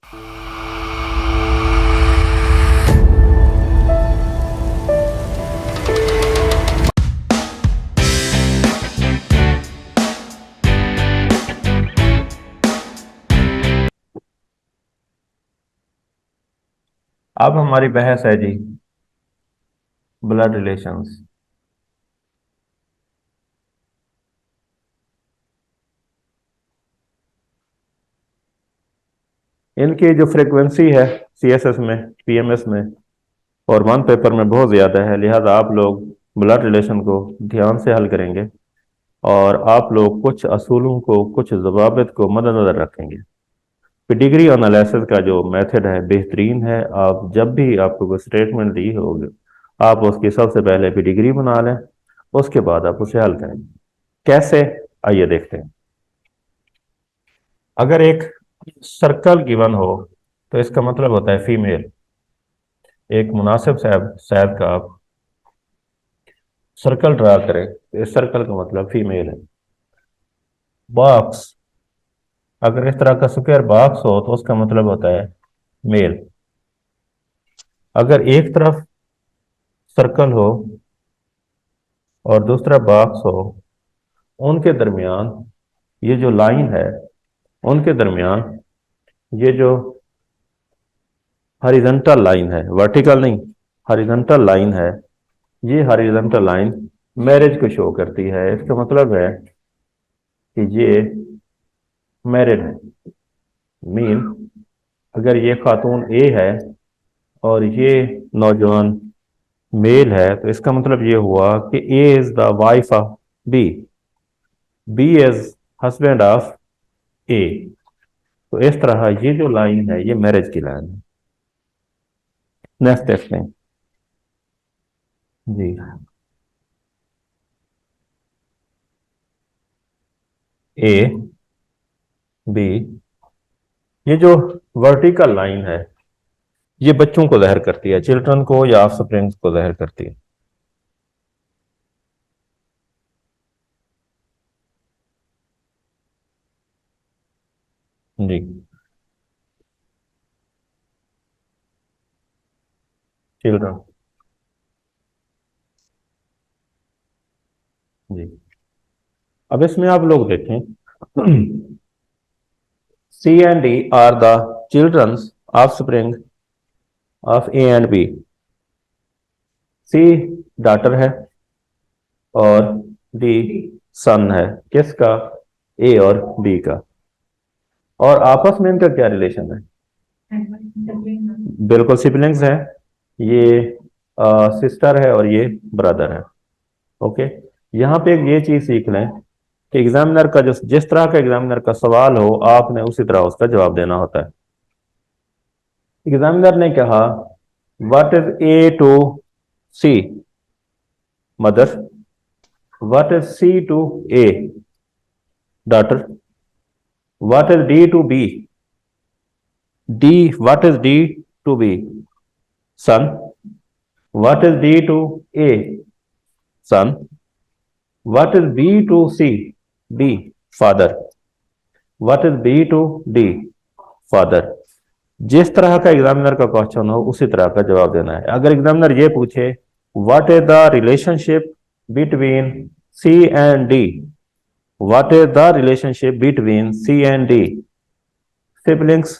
अब हमारी बहस है जी, ब्लड रिलेशंस। इनकी जो फ्रीक्वेंसी है सीएसएस में, पीएमएस में और वन पेपर में बहुत ज़्यादा है, लिहाजा आप लोग ब्लड रिलेशन को ध्यान से हल करेंगे और आप लोग कुछ असूलों को, कुछ जवाबित को मद्देनजर रखेंगे। डिग्री एनालिसिस का जो मेथड है बेहतरीन है। आप जब भी आपको कोई स्टेटमेंट दी होगी, आप उसकी सबसे पहले डिग्री बना लें, उसके बाद आप उसे हल करें। कैसे, आइए देखते हैं। अगर एक सर्कल गिवन हो तो इसका मतलब होता है फीमेल। एक मुनासिब शायद का आप सर्कल ड्रा करें तो इस सर्कल का मतलब फीमेल है। बॉक्स, अगर इस तरह का स्क्वायर बॉक्स हो तो उसका मतलब होता है मेल। अगर एक तरफ सर्कल हो और दूसरा बॉक्स हो, उनके दरमियान ये जो लाइन है, उनके दरमियान ये जो हॉरिजॉन्टल लाइन है, वर्टिकल नहीं, हॉरिजॉन्टल लाइन है, ये हॉरिजॉन्टल लाइन मैरिज को शो करती है। इसका मतलब है कि ये मैरिड है। मीन, अगर ये खातून ए है और ये नौजवान मेल है तो इसका मतलब ये हुआ कि A is the wife of B, B is husband of A. तो इस तरह ये जो लाइन है ये मैरिज की लाइन है। नेक्स्ट देखते हैं जी। ए, बी, ये जो वर्टिकल लाइन है ये बच्चों को ज़ाहिर करती है, चिल्ड्रन को या ऑफस्प्रिंग्स को ज़ाहिर करती है। जी, चिल्ड्रन। जी, अब इसमें आप लोग देखें, C and D are the childrens offspring of A and B. C daughter है और डी सन है। किसका? ए और बी का। और आपस में इनका क्या रिलेशन है? बिल्कुल सिबलिंग्स है। ये सिस्टर है और ये ब्रदर है। ओके, यहाँ पे एक ये चीज सीख लें कि एग्जामिनर का जो, जिस तरह का एग्जामिनर का सवाल हो आपने उसी तरह उसका जवाब देना होता है। एग्जामिनर ने कहा what is A to C, mother. What is C to A, daughter. What is D to B, D. What is D to B, son. What is D to A, son. What is B to C, B, father. What is B to D, father. जिस तरह का examiner का question हो उसी तरह का जवाब देना है। अगर एग्जामिनर ये पूछे what is the relationship between C and D, what is the relationship between C and D, siblings,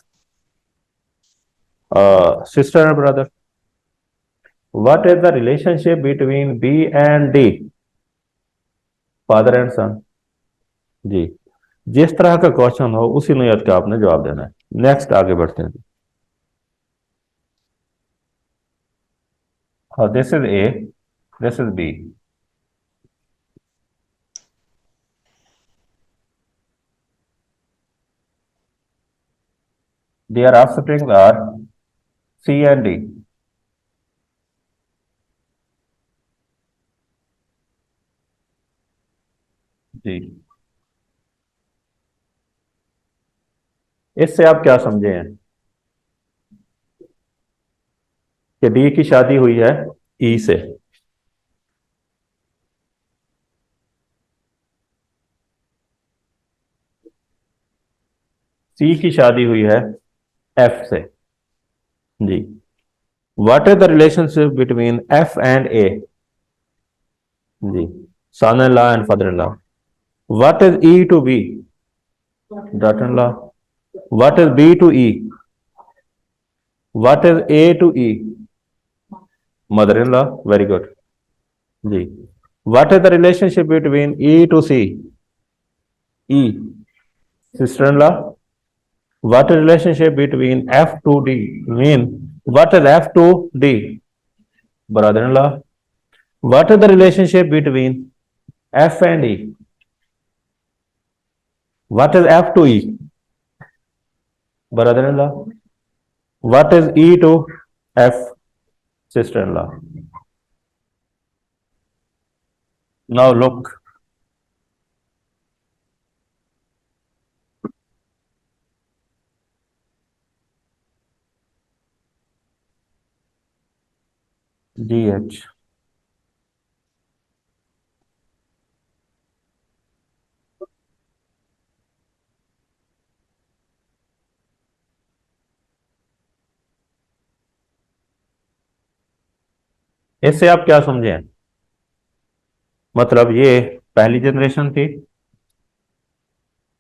sister and brother. What is the relationship between B and D, father and son. जी, जिस तरह का question हो उसी नोयत का आपने जवाब देना है। नेक्स्ट आगे बढ़ते हैं। This is A, this is B. Their offspring are C and D. जी, इससे आप क्या समझे हैं कि डी की शादी हुई है ई से। सी की शादी हुई है एफ से। जी, what is the relationship between F and A? जी, son in law and father in law. What is E to B? Daughter in law. What is B to E? What is A to E? Mother in law. Very good. जी, what is the relationship between E to C? E, sister in law. What is relationship between F to D? Mean, what is F to D? Brother-in-law. What is the relationship between F and E? What is F to E? Brother-in-law. What is E to F? Sister-in-law. Now look. DH. इससे आप क्या समझे? मतलब ये पहली generation थी,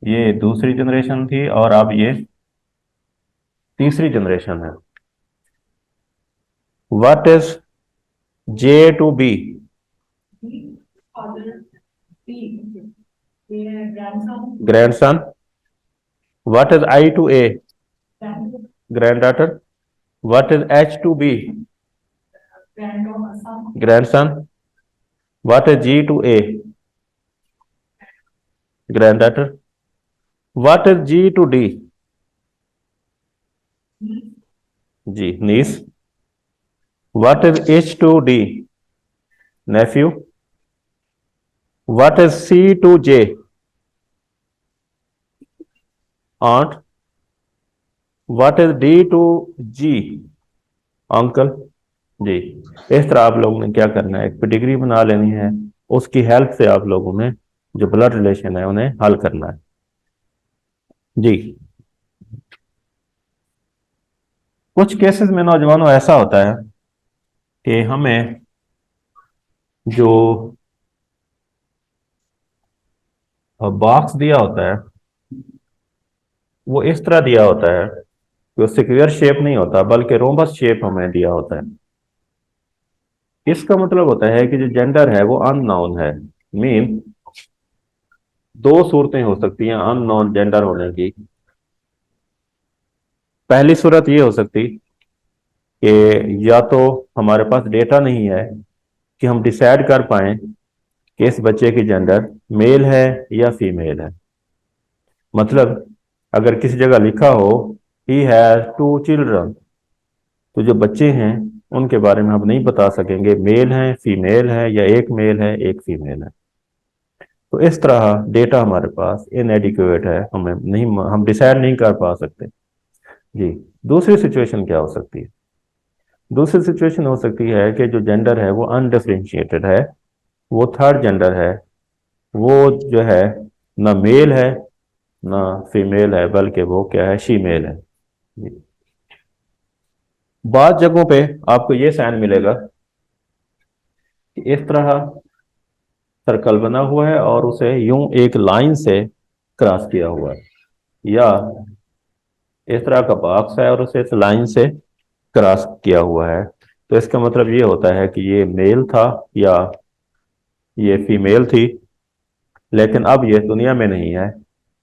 ये दूसरी जनरेशन थी, और अब ये तीसरी जनरेशन है। What is J to B? Grandson. What is I to A? Granddaughter. What is H to B? Grandson. What is G to A? Granddaughter. What is G to D? जी, niece. What is H to D? Nephew. What is C to J? aunt. What is D to G? Uncle. जी, इस तरह आप लोगों ने क्या करना है, एक डिग्री बना लेनी है, उसकी हेल्प से आप लोगों ने जो ब्लड रिलेशन है उन्हें हल करना है। जी, कुछ केसेस में नौजवानों ऐसा होता है कि हमें जो बॉक्स दिया होता है वो इस तरह दिया होता है कि वो स्क्वायर शेप नहीं होता बल्कि रोम्बस शेप हमें दिया होता है। इसका मतलब होता है कि जो जेंडर है वो अननोन है। मीन, दो सूरतें हो सकती हैं अननोन जेंडर होने की। पहली सूरत ये हो सकती कि या तो हमारे पास डेटा नहीं है कि हम डिसाइड कर पाए कि इस बच्चे की जेंडर मेल है या फीमेल है। मतलब अगर किसी जगह लिखा हो ही हैज टू चिल्ड्रन, तो जो बच्चे हैं उनके बारे में हम नहीं बता सकेंगे मेल है फीमेल है या एक मेल है एक फीमेल है। तो इस तरह डेटा हमारे पास इनएडिक्वेट है, हमें नहीं, हम डिसाइड नहीं कर पा सकते। जी, दूसरी सिचुएशन क्या हो सकती है? दूसरी सिचुएशन हो सकती है कि जो जेंडर है वो अनडिफरेंशिएटेड है, वो थर्ड जेंडर है, वो जो है ना मेल है ना फीमेल है बल्कि वो क्या है, शीमेल है। बाद जगहों पे आपको ये साइन मिलेगा कि इस तरह सर्कल बना हुआ है और उसे यूं एक लाइन से क्रॉस किया हुआ है, या इस तरह का बॉक्स है और उसे इस लाइन से क्रॉस किया हुआ है। तो इसका मतलब ये होता है कि ये मेल था या ये फीमेल थी, लेकिन अब ये दुनिया में नहीं है।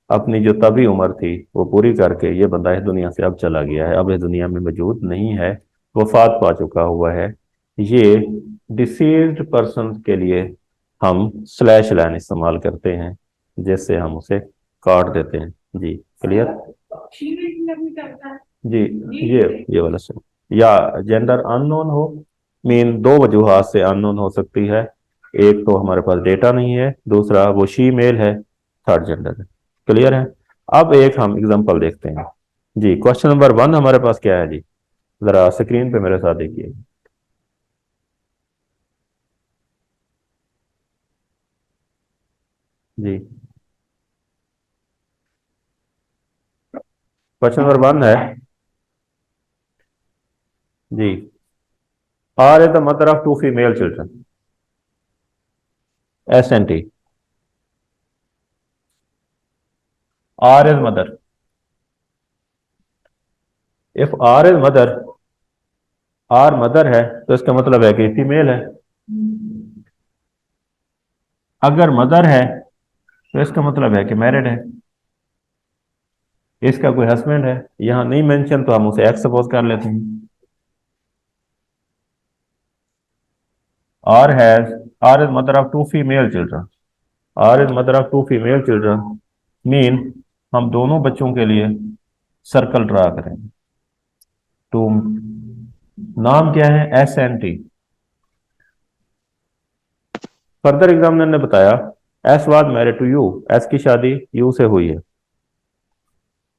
अपनी जो तभी उम्र थी वो पूरी करके ये बंदा इस दुनिया से अब चला गया है, अब इस दुनिया में मौजूद नहीं है, वफात पा चुका हुआ है। ये डिसीज्ड पर्सन के लिए हम स्लैश लाइन इस्तेमाल करते हैं, जिससे हम उसे काट देते हैं। जी, क्लियर? जी, ये वाला सही। या जेंडर अननोन हो, मीन दो वजूहात से अननोन हो सकती है। एक तो हमारे पास डेटा नहीं है, दूसरा वो शी मेल है, थर्ड जेंडर है। क्लियर है? अब एक हम एग्जांपल देखते हैं। जी, क्वेश्चन नंबर 1 हमारे पास क्या है जी? जरा स्क्रीन पे मेरे साथ देखिए। जी, क्वेश्चन नंबर 1 है, जी, R is the mother of two female children, S N T, R is mother, if R is mother, R mother है तो इसका मतलब है कि फीमेल है। अगर मदर है तो इसका मतलब है कि मैरिड है, इसका कोई हस्बैंड है, यहां नहीं मेंशन तो हम उसे एक्स सपोज कर लेते हैं। R has, R is mother of two female children, R is mother of two female children mean हम दोनों बच्चों के लिए सर्कल ड्रा करें। टू, नाम क्या है, S N T. Further examiner ने बताया S was married to U, S की शादी यू से हुई है,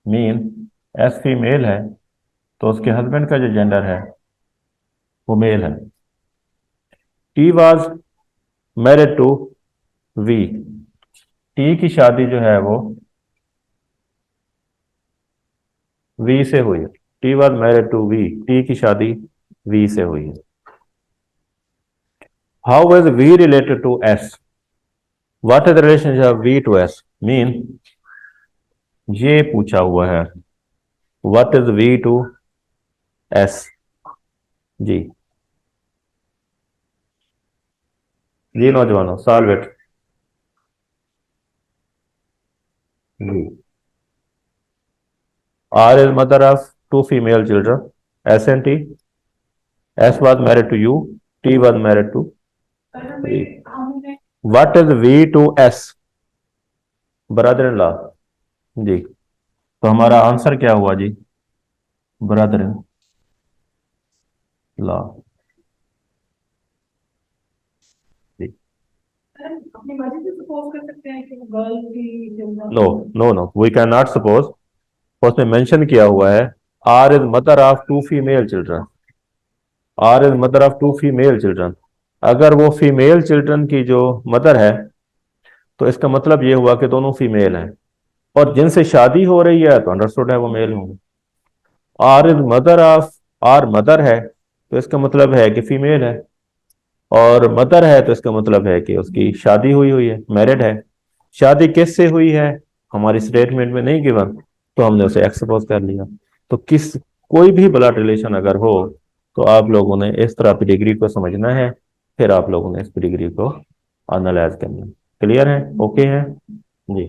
मीन एस फीमेल है तो उसके हस्बैंड का जो जेंडर है वो मेल है। T was married to V, T की शादी जो है वो वी से हुई है, T was married to V, T की शादी वी से हुई है। How is V related to S, what is the relationship V to S, mean ये पूछा हुआ है what is V to S. जी, जी नौजवानों सॉल्व इट। जी, R is mother of two female children, S N T, S was married to U, T was married to V. What is V to S, brother in law. जी, तो हमारा answer क्या हुआ जी, brother in law. जी, अपनी मर्जी से suppose कर सकते हैं कि वो गर्ल थी। No, no no, we can not suppose, उसने मेंशन किया हुआ है R is mother of two female children, R is mother of two female children. अगर वो फीमेल चिल्ड्रन की जो मदर है तो इसका मतलब ये हुआ कि दोनों फीमेल हैं, और जिनसे शादी हो रही है तो अंडरस्टूड है वो मेल होंगे। R is mother of, R mother है तो इसका मतलब है कि फीमेल है, और मदर है तो इसका मतलब है कि उसकी शादी हुई हुई है, मैरिड है। शादी किससे हुई है हमारी स्टेटमेंट में नहीं गिवन, तो हमने उसे एक्सपोज कर लिया। तो किस, कोई भी ब्लड रिलेशन अगर हो तो आप लोगों ने इस तरह डिग्री को समझना है, फिर आप लोगों ने इस डिग्री को एनालाइज करना है। क्लियर है, ओके है जी।